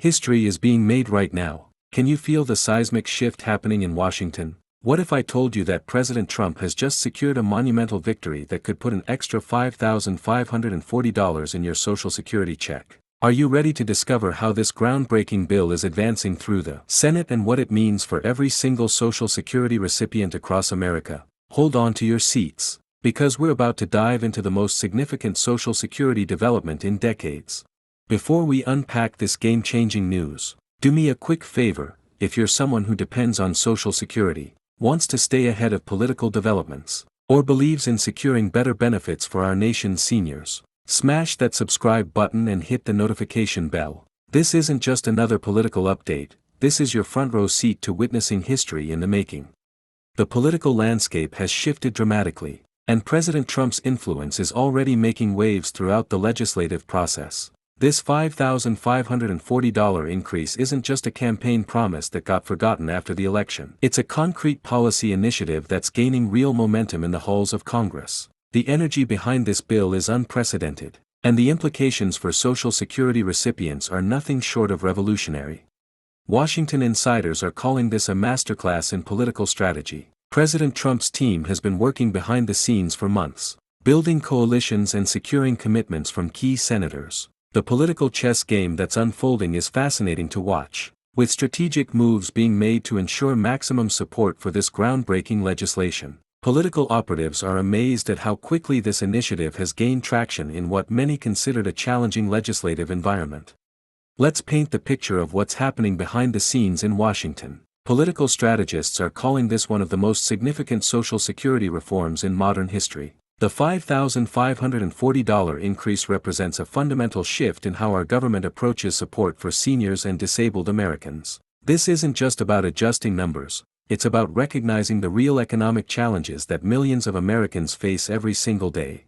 History is being made right now. Can you feel the seismic shift happening in Washington? What if I told you that President Trump has just secured a monumental victory that could put an extra $5,540 in your Social Security check? Are you ready to discover how this groundbreaking bill is advancing through the Senate and what it means for every single Social Security recipient across America? Hold on to your seats, because we're about to dive into the most significant Social Security development in decades. Before we unpack this game-changing news, do me a quick favor. If you're someone who depends on Social Security, wants to stay ahead of political developments, or believes in securing better benefits for our nation's seniors, smash that subscribe button and hit the notification bell. This isn't just another political update, this is your front row seat to witnessing history in the making. The political landscape has shifted dramatically, and President Trump's influence is already making waves throughout the legislative process. This $5,540 increase isn't just a campaign promise that got forgotten after the election. It's a concrete policy initiative that's gaining real momentum in the halls of Congress. The energy behind this bill is unprecedented, and the implications for Social Security recipients are nothing short of revolutionary. Washington insiders are calling this a masterclass in political strategy. President Trump's team has been working behind the scenes for months, building coalitions and securing commitments from key senators. The political chess game that's unfolding is fascinating to watch, with strategic moves being made to ensure maximum support for this groundbreaking legislation. Political operatives are amazed at how quickly this initiative has gained traction in what many considered a challenging legislative environment. Let's paint the picture of what's happening behind the scenes in Washington. Political strategists are calling this one of the most significant Social Security reforms in modern history. The $5,540 increase represents a fundamental shift in how our government approaches support for seniors and disabled Americans. This isn't just about adjusting numbers, it's about recognizing the real economic challenges that millions of Americans face every single day.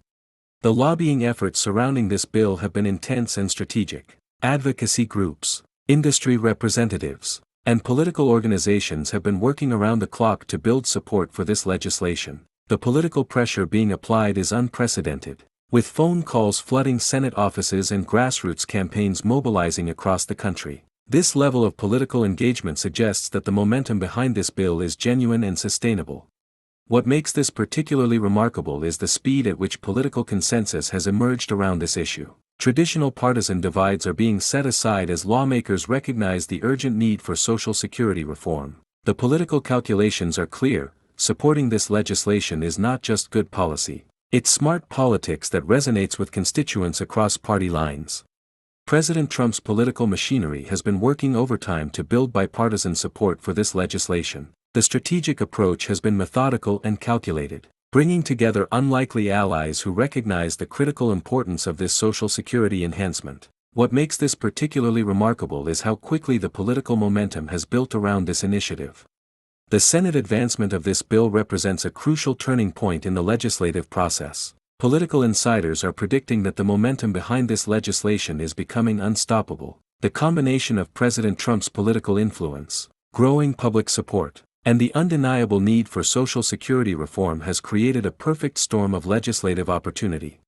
The lobbying efforts surrounding this bill have been intense and strategic. Advocacy groups, industry representatives, and political organizations have been working around the clock to build support for this legislation. The political pressure being applied is unprecedented, with phone calls flooding Senate offices and grassroots campaigns mobilizing across the country. This level of political engagement suggests that the momentum behind this bill is genuine and sustainable. What makes this particularly remarkable is the speed at which political consensus has emerged around this issue. Traditional partisan divides are being set aside as lawmakers recognize the urgent need for Social Security reform. The political calculations are clear. Supporting this legislation is not just good policy, it's smart politics that resonates with constituents across party lines. President Trump's political machinery has been working overtime to build bipartisan support for this legislation. The strategic approach has been methodical and calculated, bringing together unlikely allies who recognize the critical importance of this Social Security enhancement. What makes this particularly remarkable is how quickly the political momentum has built around this initiative. The Senate advancement of this bill represents a crucial turning point in the legislative process. Political insiders are predicting that the momentum behind this legislation is becoming unstoppable. The combination of President Trump's political influence, growing public support, and the undeniable need for Social Security reform has created a perfect storm of legislative opportunity.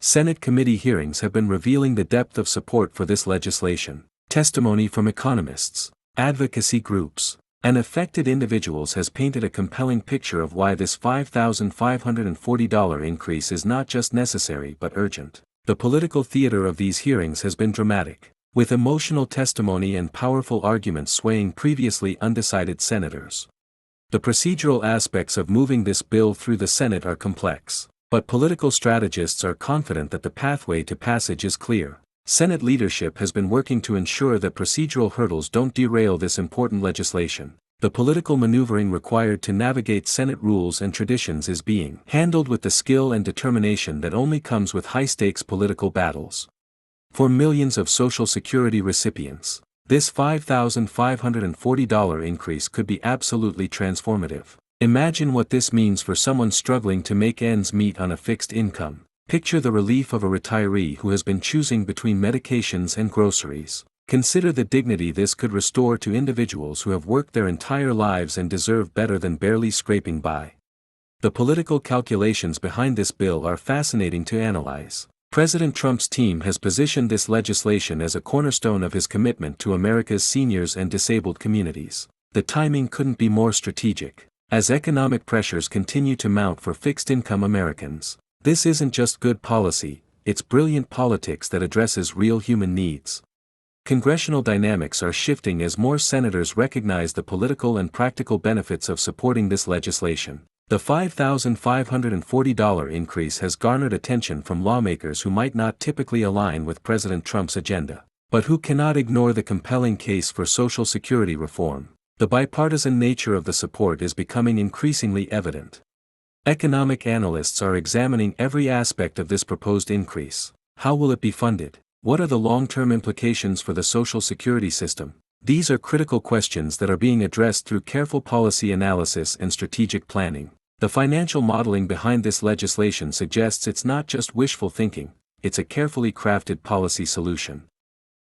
Senate committee hearings have been revealing the depth of support for this legislation. Testimony from economists, advocacy groups, and affected individuals has painted a compelling picture of why this $5,540 increase is not just necessary but urgent. The political theater of these hearings has been dramatic, with emotional testimony and powerful arguments swaying previously undecided senators. The procedural aspects of moving this bill through the Senate are complex, but political strategists are confident that the pathway to passage is clear. Senate leadership has been working to ensure that procedural hurdles don't derail this important legislation. The political maneuvering required to navigate Senate rules and traditions is being handled with the skill and determination that only comes with high-stakes political battles. For millions of Social Security recipients, this $5,540 increase could be absolutely transformative. Imagine what this means for someone struggling to make ends meet on a fixed income. Picture the relief of a retiree who has been choosing between medications and groceries. Consider the dignity this could restore to individuals who have worked their entire lives and deserve better than barely scraping by. The political calculations behind this bill are fascinating to analyze. President Trump's team has positioned this legislation as a cornerstone of his commitment to America's seniors and disabled communities. The timing couldn't be more strategic. As economic pressures continue to mount for fixed-income Americans, this isn't just good policy, it's brilliant politics that addresses real human needs. Congressional dynamics are shifting as more senators recognize the political and practical benefits of supporting this legislation. The $5,540 increase has garnered attention from lawmakers who might not typically align with President Trump's agenda, but who cannot ignore the compelling case for Social Security reform. The bipartisan nature of the support is becoming increasingly evident. Economic analysts are examining every aspect of this proposed increase. How will it be funded? What are the long-term implications for the Social Security system? These are critical questions that are being addressed through careful policy analysis and strategic planning. The financial modeling behind this legislation suggests it's not just wishful thinking, it's a carefully crafted policy solution.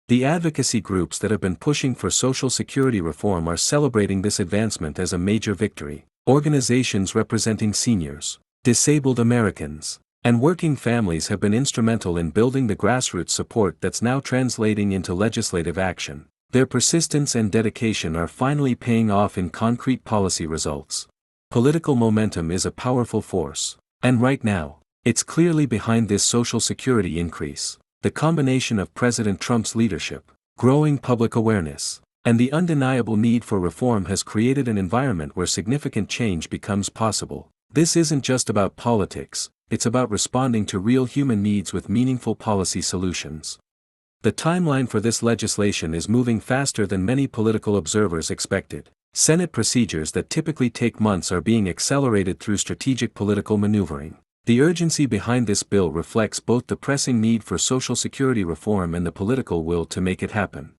The advocacy groups that have been pushing for Social Security reform are celebrating this advancement as a major victory. Organizations representing seniors, disabled Americans, and working families have been instrumental in building the grassroots support that's now translating into legislative action. Their persistence and dedication are finally paying off in concrete policy results. Political momentum is a powerful force, and right now, it's clearly behind this Social Security increase. The combination of President Trump's leadership, growing public awareness, and the undeniable need for reform has created an environment where significant change becomes possible. This isn't just about politics, it's about responding to real human needs with meaningful policy solutions. The timeline for this legislation is moving faster than many political observers expected. Senate procedures that typically take months are being accelerated through strategic political maneuvering. The urgency behind this bill reflects both the pressing need for Social Security reform and the political will to make it happen.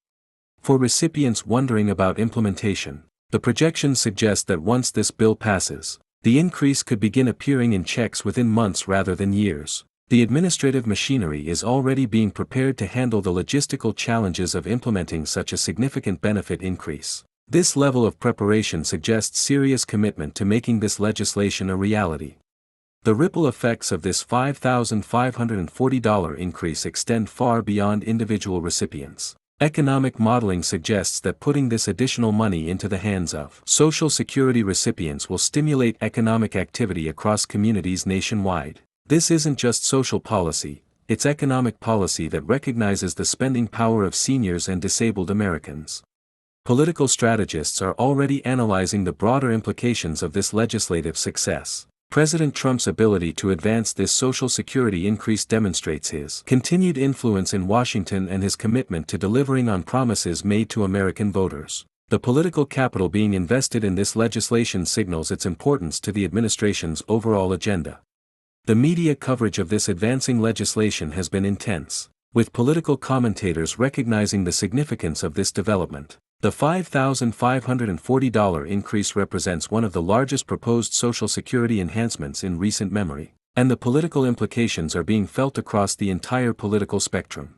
For recipients wondering about implementation, the projections suggest that once this bill passes, the increase could begin appearing in checks within months rather than years. The administrative machinery is already being prepared to handle the logistical challenges of implementing such a significant benefit increase. This level of preparation suggests serious commitment to making this legislation a reality. The ripple effects of this $5,540 increase extend far beyond individual recipients. Economic modeling suggests that putting this additional money into the hands of Social Security recipients will stimulate economic activity across communities nationwide. This isn't just social policy, it's economic policy that recognizes the spending power of seniors and disabled Americans. Political strategists are already analyzing the broader implications of this legislative success. President Trump's ability to advance this Social Security increase demonstrates his continued influence in Washington and his commitment to delivering on promises made to American voters. The political capital being invested in this legislation signals its importance to the administration's overall agenda. The media coverage of this advancing legislation has been intense, with political commentators recognizing the significance of this development. The $5,540 increase represents one of the largest proposed Social Security enhancements in recent memory, and the political implications are being felt across the entire political spectrum.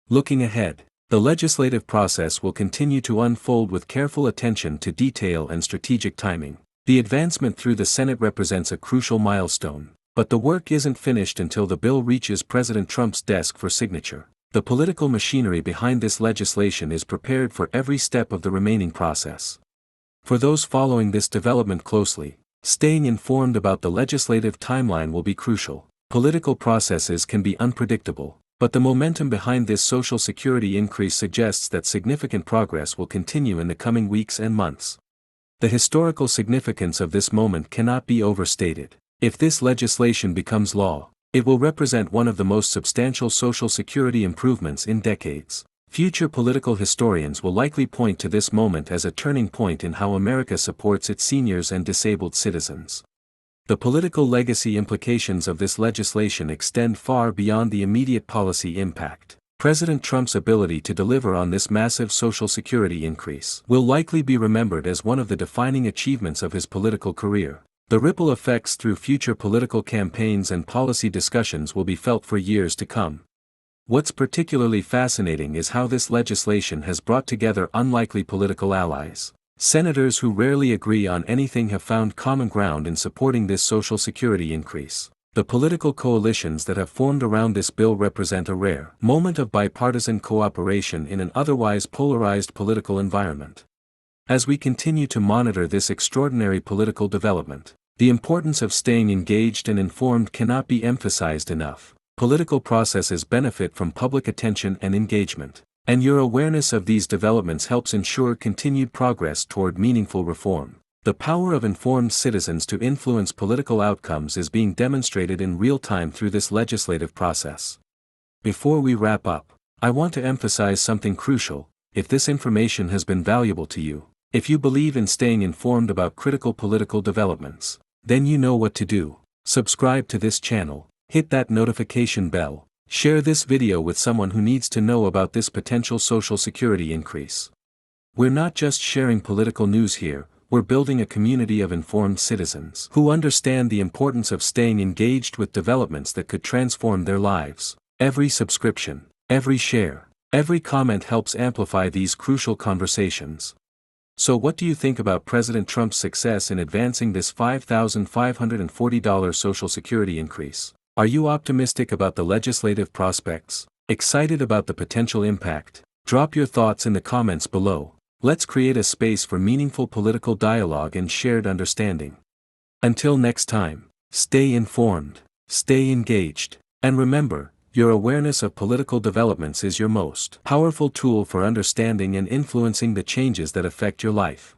Looking ahead, the legislative process will continue to unfold with careful attention to detail and strategic timing. The advancement through the Senate represents a crucial milestone, but the work isn't finished until the bill reaches President Trump's desk for signature. The political machinery behind this legislation is prepared for every step of the remaining process. For those following this development closely, staying informed about the legislative timeline will be crucial. Political processes can be unpredictable, but the momentum behind this Social Security increase suggests that significant progress will continue in the coming weeks and months. The historical significance of this moment cannot be overstated. If this legislation becomes law, it will represent one of the most substantial Social Security improvements in decades. Future political historians will likely point to this moment as a turning point in how America supports its seniors and disabled citizens. The political legacy implications of this legislation extend far beyond the immediate policy impact. President Trump's ability to deliver on this massive Social Security increase will likely be remembered as one of the defining achievements of his political career. The ripple effects through future political campaigns and policy discussions will be felt for years to come. What's particularly fascinating is how this legislation has brought together unlikely political allies. Senators who rarely agree on anything have found common ground in supporting this Social Security increase. The political coalitions that have formed around this bill represent a rare moment of bipartisan cooperation in an otherwise polarized political environment. As we continue to monitor this extraordinary political development, the importance of staying engaged and informed cannot be emphasized enough. Political processes benefit from public attention and engagement, and your awareness of these developments helps ensure continued progress toward meaningful reform. The power of informed citizens to influence political outcomes is being demonstrated in real time through this legislative process. Before we wrap up, I want to emphasize something crucial. If this information has been valuable to you, if you believe in staying informed about critical political developments, then you know what to do. Subscribe to this channel, hit that notification bell, share this video with someone who needs to know about this potential Social Security increase. We're not just sharing political news here, we're building a community of informed citizens who understand the importance of staying engaged with developments that could transform their lives. Every subscription, every share, every comment helps amplify these crucial conversations. So what do you think about President Trump's success in advancing this $5,540 Social Security increase? Are you optimistic about the legislative prospects? Excited about the potential impact? Drop your thoughts in the comments below. Let's create a space for meaningful political dialogue and shared understanding. Until next time, stay informed, stay engaged, and remember, your awareness of political developments is your most powerful tool for understanding and influencing the changes that affect your life.